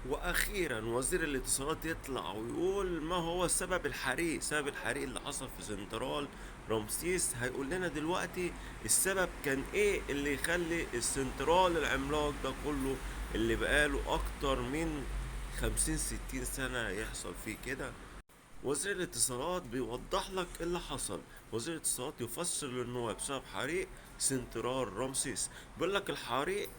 واخيرا وزير الاتصالات يطلع ويقول ما هو سبب الحريق. سبب الحريق اللي حصل في سنترال رمسيس هيقول لنا دلوقتي السبب كان ايه اللي يخلي السنترال العملاق ده كله اللي بقاله اكتر من 50 60 سنة يحصل فيه كده. وزير الاتصالات بيوضح لك إيه اللي حصل. وزير الاتصالات يفسر للنواب بسبب حريق سنترال رمسيس. بيقول لك الحريق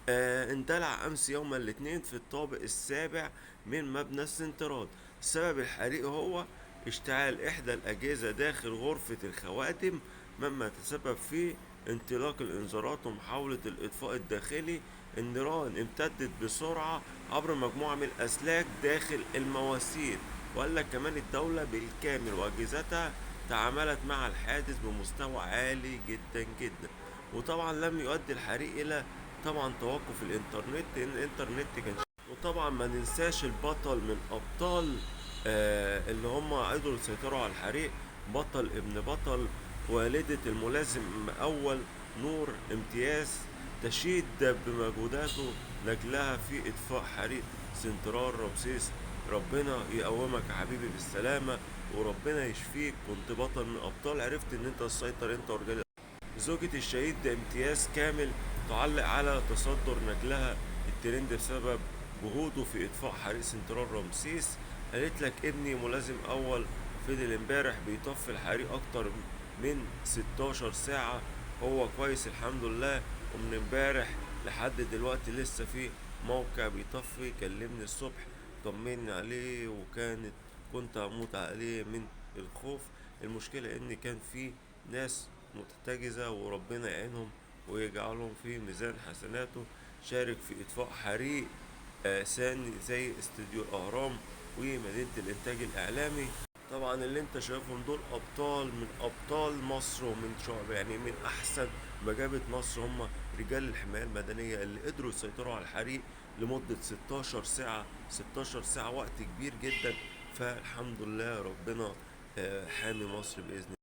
اندلع أمس يوم الاثنين في الطابق السابع من مبنى السنترال. سبب الحريق هو اشتعال إحدى الأجهزة داخل غرفة الخواتم، مما تسبب في انطلاق الإنذارات ومحاولة الإطفاء الداخلي. النيران امتدت بسرعة عبر مجموعة من الأسلاك داخل المواسير. وقال لك كمان الدولة بالكامل وأجهزتها تعاملت مع الحادث بمستوى عالي جدا جدا. وطبعا لم يؤدي الحريق إلى طبعا توقف الإنترنت، لأن الإنترنت كان وطبعا ما ننساش البطل من أبطال اللي هم قدروا يسيطروا على الحريق، بطل ابن بطل، والدة الملازم أول نور امتياز، تشيد بمجهوداته نجلها في إطفاء حريق سنترال رمسيس. ربنا يقومك يا حبيبي بالسلامة وربنا يشفيك، كنت بطل من أبطال، عرفت إن أنت تسيطر أنت ورجال. زوجة الشهيد امتياز كامل تعلق على تصدر نجلها الترند بسبب جهوده في إطفاء حريق سنترال رمسيس. قالت لك ابني ملازم أول فضل امبارح بيطفي الحريق أكتر من 16 ساعة، هو كويس الحمد لله، ومن امبارح لحد دلوقتي لسه في موقع بيطفي، كلمني الصبح طمني عليه كنت هموت عليه من الخوف. المشكلة ان كان في ناس محتجزة وربنا يعينهم ويجعلهم في ميزان حسناته. شارك في إطفاء حريق ثاني زي استوديو الأهرام ومدينة الإنتاج الإعلامي. طبعا اللي انت شايفهم دول أبطال من أبطال مصر ومن شعب، يعني من أحسن ما جابت مصر، هم رجال الحماية المدنية اللي قدروا يسيطروا على الحريق لمدة 16 ساعة. 16 ساعة وقت كبير جدا. فالحمد لله ربنا حامي مصر بإذن الله.